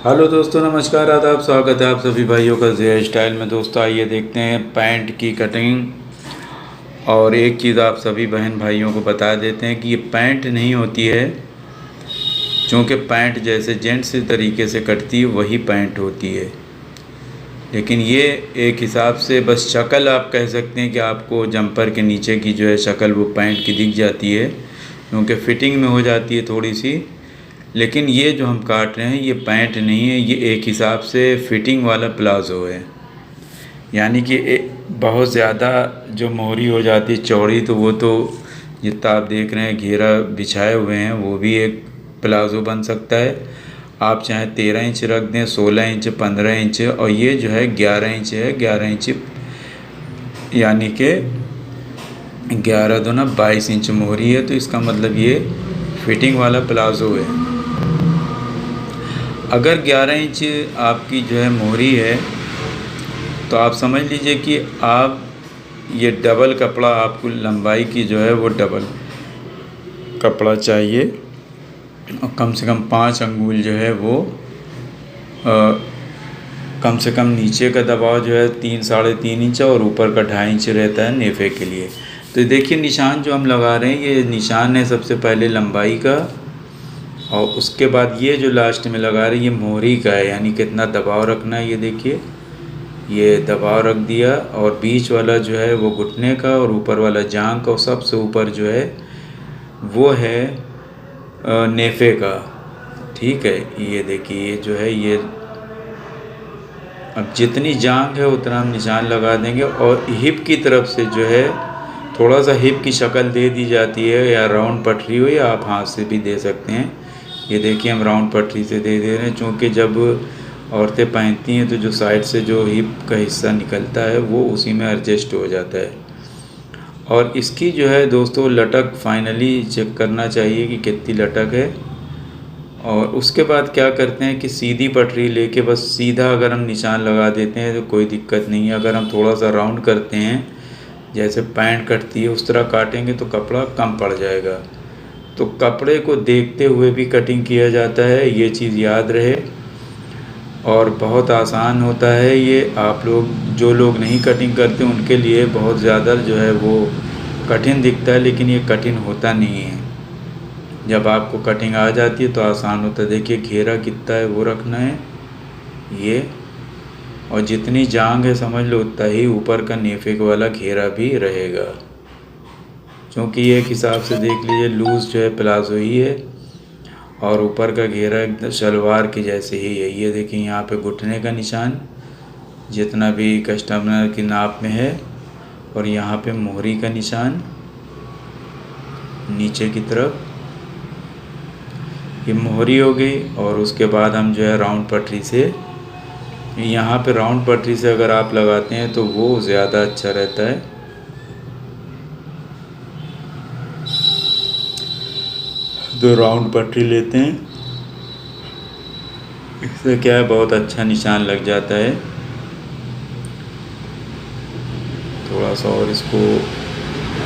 Hello दोस्तों, नमस्कार, आदाब, स्वागत है आप सभी भाइयों का ज़े स्टाइल में। दोस्तों आइए देखते हैं पैंट की कटिंग। और एक चीज़ आप सभी बहन भाइयों को बता देते हैं कि ये पैंट नहीं होती है, क्योंकि पैंट जैसे जेंट्स तरीके से कटती है वही पैंट होती है। लेकिन ये एक हिसाब से बस शक्ल आप कह सकते हैं कि आपको जंपर के नीचे की जो है शक्ल वो पैंट की दिख जाती है, क्योंकि फ़िटिंग में हो जाती है थोड़ी सी। लेकिन ये जो हम काट रहे हैं ये पैंट नहीं है, ये एक हिसाब से फ़िटिंग वाला प्लाज़ो है। यानी कि बहुत ज़्यादा जो मोहरी हो जाती है चौड़ी, तो वो तो जितना आप देख रहे हैं घेरा बिछाए हुए हैं वो भी एक प्लाज़ो बन सकता है। आप चाहे 13 इंच रख दें, 16 इंच, 15 इंच, और ये जो है 11 इंच है। 11 इंच यानी कि 11 दूना 22 इंच मोहरी है, तो इसका मतलब ये फिटिंग वाला प्लाज़ो है। अगर 11 इंच आपकी जो है मोहरी है तो आप समझ लीजिए कि आप ये डबल कपड़ा, आपको लंबाई की जो है वो डबल कपड़ा चाहिए, और कम से कम 5 अंगुल जो है वो कम से कम नीचे का दबाव जो है 3 साढ़े 3 इंच और ऊपर का 2.5 इंच रहता है नेफे के लिए। तो देखिए निशान जो हम लगा रहे हैं ये निशान है सबसे पहले लंबाई का, और उसके बाद ये जो लास्ट में लगा रहे हैं ये मोहरी का है, यानी कितना दबाव रखना है। ये देखिए ये दबाव रख दिया, और बीच वाला जो है वो घुटने का, और ऊपर वाला जांघ का, और सबसे ऊपर जो है वो है नेफे का। ठीक है, ये देखिए ये जो है ये अब जितनी जांघ है उतना हम निशान लगा देंगे। और हिप की तरफ से जो है थोड़ा सा हिप की शक्ल दे दी जाती है, या राउंड पटरी हो, या आप हाथ से भी दे सकते हैं। ये देखिए हम राउंड पटरी से दे रहे हैं, क्योंकि जब औरतें पहनती हैं तो जो साइड से जो हिप का हिस्सा निकलता है वो उसी में एडजस्ट हो जाता है। और इसकी जो है दोस्तों लटक फाइनली चेक करना चाहिए कि कितनी लटक है। और उसके बाद क्या करते हैं कि सीधी पटरी लेके बस सीधा अगर हम निशान लगा देते हैं तो कोई दिक्कत नहीं है। अगर हम थोड़ा सा राउंड करते हैं, जैसे पैंट कटती है उस तरह काटेंगे तो कपड़ा कम पड़ जाएगा। तो कपड़े को देखते हुए भी कटिंग किया जाता है, ये चीज़ याद रहे। और बहुत आसान होता है ये। आप लोग जो लोग नहीं कटिंग करते उनके लिए बहुत ज़्यादा जो है वो कठिन दिखता है, लेकिन ये कठिन होता नहीं है। जब आपको कटिंग आ जाती है तो आसान होता है। देखिए घेरा कितना है वो रखना है ये, और जितनी जांघ है समझ लो उतना ही ऊपर का नेफे वाला घेरा भी रहेगा, क्योंकि ये एक हिसाब से देख लीजिए लूज़ जो है प्लाज़ो ही है, और ऊपर का घेरा एकदम शलवार के जैसे ही है। ये देखिए यहाँ पे घुटने का निशान जितना भी कस्टमर की नाप में है, और यहाँ पे मोहरी का निशान नीचे की तरफ, ये मोहरी हो गई। और उसके बाद हम जो है राउंड पटरी से, यहाँ पे राउंड पटरी से अगर आप लगाते हैं तो वो ज़्यादा अच्छा रहता है। तो राउंड पटरी लेते हैं, इससे क्या है बहुत अच्छा निशान लग जाता है। थोड़ा सा और इसको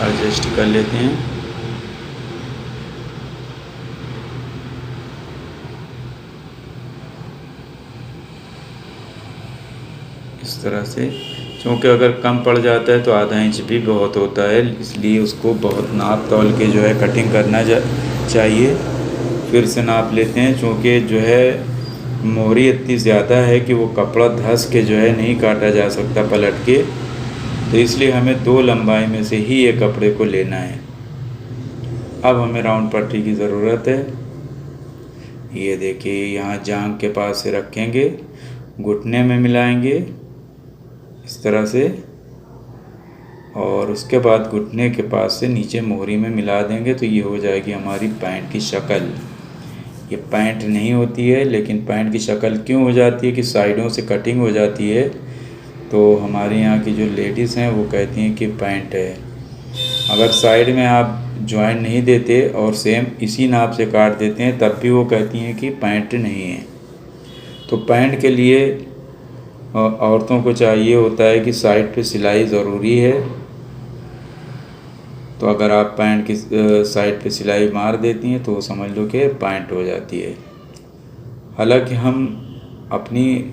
एडजस्ट कर लेते हैं। इस तरह से, क्योंकि अगर कम पड़ जाता है तो आधा इंच भी बहुत होता है, इसलिए उसको बहुत नाप तौल के जो है कटिंग करना चाहिए। फिर से नाप लेते हैं, क्योंकि जो है मोहरी इतनी ज़्यादा है कि वो कपड़ा धंस के जो है नहीं काटा जा सकता पलट के, तो इसलिए हमें 2 लंबाई में से ही ये कपड़े को लेना है। अब हमें राउंड पट्टी की ज़रूरत है। ये देखिए यहाँ जांघ के पास से रखेंगे, घुटने में मिलाएंगे इस तरह से, और उसके बाद घुटने के पास से नीचे मोहरी में मिला देंगे, तो ये हो जाएगी हमारी पैंट की शक्ल। ये पैंट नहीं होती है, लेकिन पैंट की शक्ल क्यों हो जाती है कि साइडों से कटिंग हो जाती है, तो हमारे यहाँ की जो लेडीज़ हैं वो कहती हैं कि पैंट है। अगर साइड में आप जॉइंट नहीं देते और सेम इसी नाप से काट देते हैं तब भी वो कहती हैं कि पैंट नहीं है। तो पैंट के लिए औरतों को चाहिए होता है कि साइड पे सिलाई ज़रूरी है। तो अगर आप पैंट की साइड पे सिलाई मार देती हैं तो समझ लो कि पैंट हो जाती है। हालांकि हम अपनी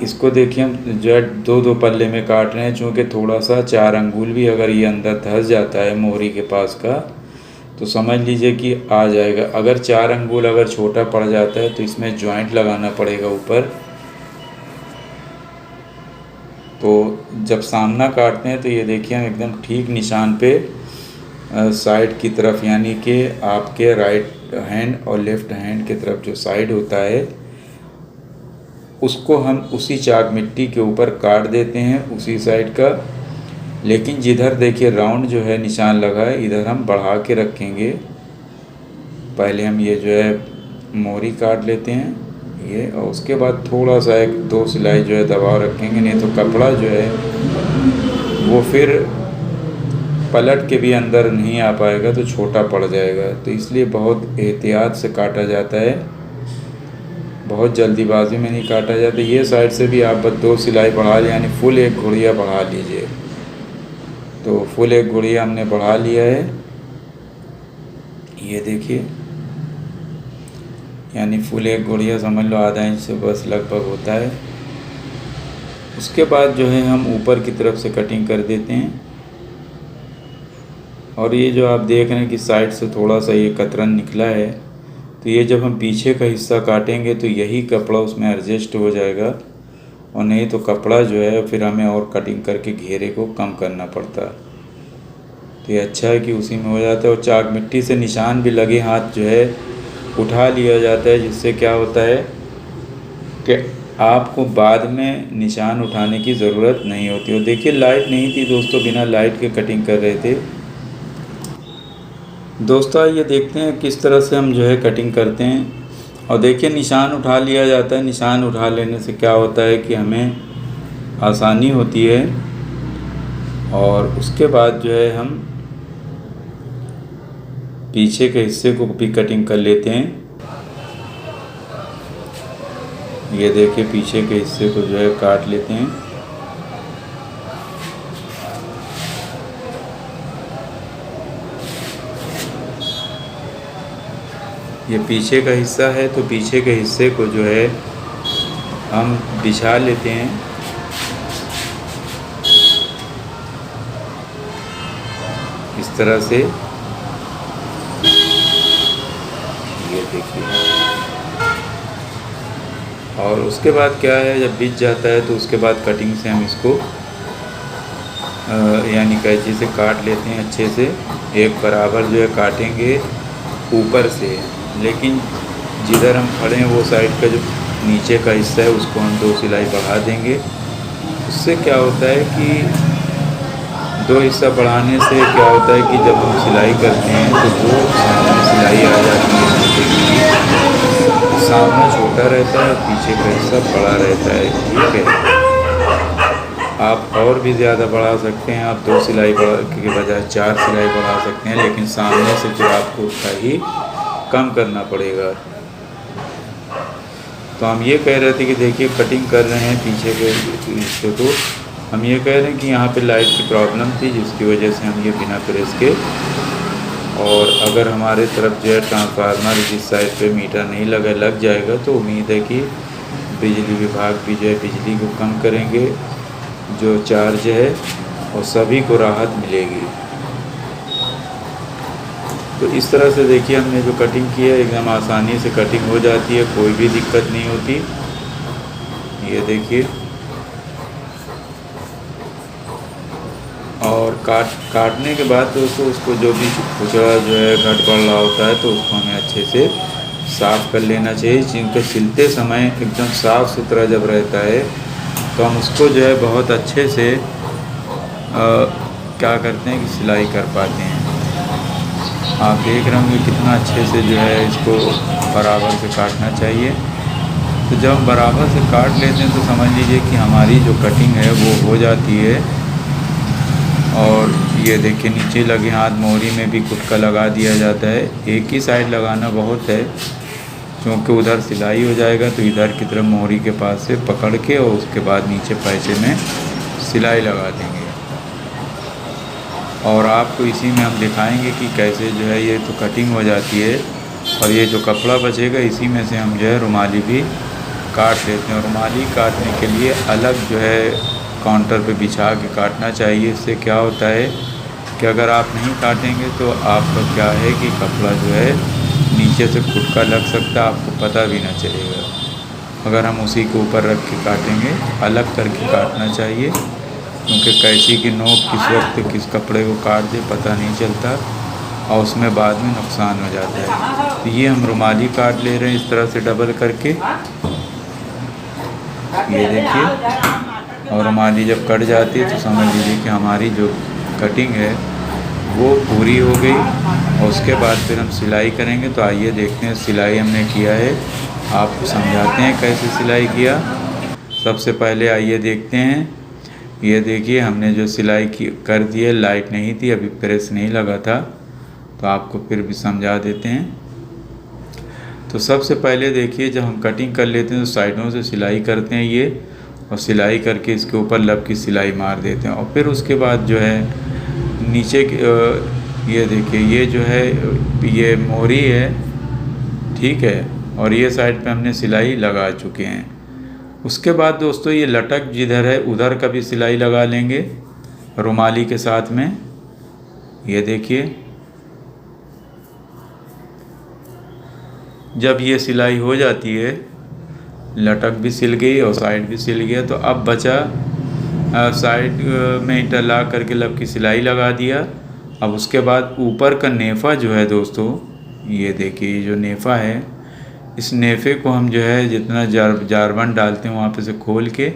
इसको देखिए हम जो है 2-2 पल्ले में काट रहे हैं, चूँकि थोड़ा सा 4 अंगुल भी अगर ये अंदर धंस जाता है मोहरी के पास का तो समझ लीजिए कि आ जाएगा। अगर 4 अंगुल अगर छोटा पड़ जाता है तो इसमें जॉइंट लगाना पड़ेगा ऊपर। तो जब सामना काटते हैं तो ये देखिए हम एकदम ठीक निशान पे साइड की तरफ, यानी कि आपके राइट हैंड और लेफ़्ट हैंड की तरफ जो साइड होता है उसको हम उसी चाक मिट्टी के ऊपर काट देते हैं उसी साइड का। लेकिन जिधर देखिए राउंड जो है निशान लगा है इधर हम बढ़ा के रखेंगे। पहले हम ये जो है मोहरी काट लेते हैं ये, और उसके बाद थोड़ा सा 1-2 सिलाई जो है दबाव रखेंगे, नहीं तो कपड़ा जो है वो फिर पलट के भी अंदर नहीं आ पाएगा तो छोटा पड़ जाएगा। तो इसलिए बहुत एहतियात से काटा जाता है, बहुत जल्दीबाजी में नहीं काटा जाता। ये साइड से भी आप बस 2 सिलाई बढ़ा लें, यानी फुल 1 घुड़िया बढ़ा लीजिए। तो फुल 1 घुड़िया हमने बढ़ा लिया है, ये देखिए, यानी फुल 1 घुड़िया समझ लो आधा इंच से बस लगभग होता है। उसके बाद जो है हम ऊपर की तरफ से कटिंग कर देते हैं। और ये जो आप देख रहे हैं कि साइड से थोड़ा सा ये कतरन निकला है, तो ये जब हम पीछे का हिस्सा काटेंगे तो यही कपड़ा उसमें एडजस्ट हो जाएगा, और नहीं तो कपड़ा जो है फिर हमें और कटिंग करके घेरे को कम करना पड़ता। तो ये अच्छा है कि उसी में हो जाता है। और चाक मिट्टी से निशान भी लगे हाथ जो है उठा लिया जाता है, जिससे क्या होता है कि आपको बाद में निशान उठाने की ज़रूरत नहीं होती। और देखिए लाइट नहीं थी दोस्तों, बिना लाइट के कटिंग कर रहे थे। दोस्तों ये देखते हैं किस तरह से हम जो है कटिंग करते हैं। और देखिए निशान उठा लिया जाता है। निशान उठा लेने से क्या होता है कि हमें आसानी होती है। और उसके बाद जो है हम पीछे के हिस्से को भी कटिंग कर लेते हैं। ये देखिए पीछे के हिस्से को जो है काट लेते हैं। ये पीछे का हिस्सा है, तो पीछे के हिस्से को जो है हम बिछा लेते हैं। इस तरह से ये देखिए। और उसके बाद क्या है, जब बिछ जाता है तो उसके बाद कटिंग से हम इसको यानी कैंची से काट लेते हैं अच्छे से। एक बराबर जो है काटेंगे ऊपर से, लेकिन जिधर हम खड़े हैं वो साइड का जो नीचे का हिस्सा है उसको हम 2 सिलाई बढ़ा देंगे। उससे क्या होता है कि 2 हिस्सा बढ़ाने से क्या होता है कि जब हम सिलाई करते हैं तो वो सामने सिलाई आ जाती है नीचे की, सामने छोटा रहता है, पीछे का हिस्सा बड़ा रहता है। ठीक है, आप और भी ज़्यादा बढ़ा सकते हैं। आप 2 सिलाई के बजाय 4 सिलाई बढ़ा सकते हैं, लेकिन सामने से फिर आपको उसका ही कम करना पड़ेगा। तो हम ये कह रहे थे कि देखिए कटिंग कर रहे हैं पीछे के हिस्से को। हम ये कह रहे हैं कि यहाँ पे लाइट की प्रॉब्लम थी, जिसकी वजह से हम ये बिना प्रेस के, और अगर हमारे तरफ जो है ट्रांसफार्मर जिस साइड पे मीटर नहीं लग जाएगा तो उम्मीद है कि बिजली विभाग भी जो है बिजली को कम करेंगे, जो चार्ज है, और सभी को राहत मिलेगी। तो इस तरह से देखिए हमने जो कटिंग की है एकदम आसानी से कटिंग हो जाती है, कोई भी दिक्कत नहीं होती। ये देखिए, और काटने के बाद दोस्तों उसको जो भी खुचरा जो है घट बढ़ रहा होता है तो उसको हमें अच्छे से साफ़ कर लेना चाहिए। जिनको सिलते समय एकदम साफ़ सुथरा जब रहता है तो हम उसको जो है बहुत अच्छे से क्या करते हैं कि सिलाई कर पाते हैं। आप देख रहे होंगे कितना अच्छे से जो है इसको बराबर से काटना चाहिए। तो जब हम बराबर से काट लेते हैं तो समझ लीजिए कि हमारी जो कटिंग है वो हो जाती है। और ये देखिए नीचे लगे हाथ मोहरी में भी कुटका लगा दिया जाता है। एक ही साइड लगाना बहुत है, क्योंकि उधर सिलाई हो जाएगा तो इधर की तरफ मोहरी के पास से पकड़ के और उसके बाद नीचे पैचे में सिलाई लगा देंगे। और आपको इसी में हम दिखाएंगे कि कैसे जो है ये तो कटिंग हो जाती है। और ये जो कपड़ा बचेगा इसी में से हम जो है रुमाली भी काट लेते हैं। रुमाली काटने के लिए अलग जो है काउंटर पे बिछा के काटना चाहिए। इससे क्या होता है कि अगर आप नहीं काटेंगे तो आपका क्या है कि कपड़ा जो है नीचे से खुटका लग सकता है, आपको पता भी ना चलेगा। अगर हम उसी के ऊपर रख के काटेंगे, अलग करके काटना चाहिए, क्योंकि कैंची की नोक किस वक्त किस कपड़े को काट दे पता नहीं चलता और उसमें बाद में नुकसान हो जाता है। तो ये हम रुमाली काट ले रहे हैं इस तरह से डबल करके, ये देखिए। और रुमाली जब कट जाती है तो समझ लीजिए कि हमारी जो कटिंग है वो पूरी हो गई। और उसके बाद फिर हम सिलाई करेंगे। तो आइए देखते हैं सिलाई हमने किया है, आपको समझाते हैं कैसे सिलाई किया। सबसे पहले आइए देखते हैं, ये देखिए हमने जो सिलाई की कर दी है, लाइट नहीं थी, अभी प्रेस नहीं लगा था, तो आपको फिर भी समझा देते हैं। तो सबसे पहले देखिए जब हम कटिंग कर लेते हैं तो साइडों से सिलाई करते हैं ये, और सिलाई करके इसके ऊपर लब की सिलाई मार देते हैं। और फिर उसके बाद जो है नीचे ये देखिए ये जो है ये मोरी है, ठीक है, और ये साइड पे हमने सिलाई लगा चुके हैं। उसके बाद दोस्तों ये लटक जिधर है उधर का भी सिलाई लगा लेंगे रुमाली के साथ में। ये देखिए जब ये सिलाई हो जाती है, लटक भी सिल गई और साइड भी सिल गया, तो अब बचा साइड में इंटरलॉक करके लब की सिलाई लगा दिया। अब उसके बाद ऊपर का नेफ़ा जो है दोस्तों, ये देखिए ये जो नेफ़ा है, इस नेफ़े को हम जो है जितना जारबंद डालते हैं वहाँ पे से खोल के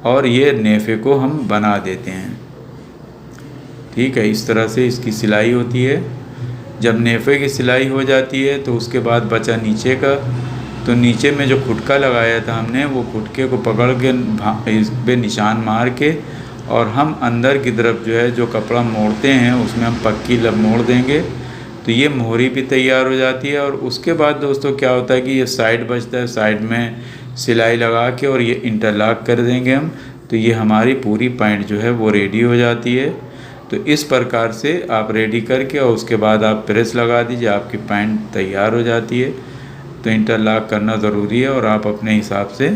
और ये नेफ़े को हम बना देते हैं, ठीक है। इस तरह से इसकी सिलाई होती है। जब नेफ़े की सिलाई हो जाती है तो उसके बाद बचा नीचे का, तो नीचे में जो खुटका लगाया था हमने, वो खुटके को पकड़ के इस पे निशान मार के और हम अंदर की तरफ जो है जो कपड़ा मोड़ते हैं उसमें हम पक्की लब मोड़ देंगे, तो ये मोहरी भी तैयार हो जाती है। और उसके बाद दोस्तों क्या होता है कि ये साइड बचता है, साइड में सिलाई लगा के और ये इंटरलॉक कर देंगे हम, तो ये हमारी पूरी पैंट जो है वो रेडी हो जाती है। तो इस प्रकार से आप रेडी करके और उसके बाद आप प्रेस लगा दीजिए, आपकी पैंट तैयार हो जाती है। तो इंटरलॉक करना ज़रूरी है और आप अपने हिसाब से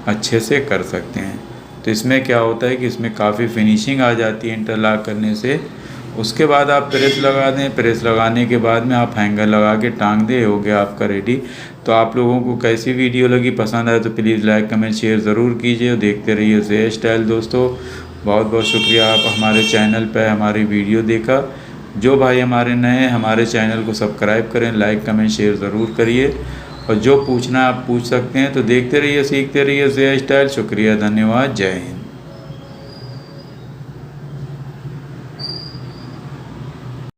अच्छे से कर सकते हैं। तो इसमें क्या होता है कि इसमें काफ़ी फिनिशिंग आ जाती है इंटरलॉक करने से। उसके बाद आप प्रेस लगा दें, प्रेस लगाने के बाद में आप हैंगर लगा के टांग दें, हो गया आपका रेडी। तो आप लोगों को कैसी वीडियो लगी, पसंद आए तो प्लीज़ लाइक कमेंट शेयर ज़रूर कीजिए और देखते रहिए ज़ेया स्टाइल। दोस्तों बहुत बहुत शुक्रिया आप हमारे चैनल पर हमारी वीडियो देखा। जो भाई हमारे नए हैं हमारे चैनल को सब्सक्राइब करें, लाइक कमेंट शेयर ज़रूर करिए और जो पूछना आप पूछ सकते हैं। तो देखते रहिए, सीखते रहिए ज़ेया स्टाइल। शुक्रिया, धन्यवाद, जय हिंद।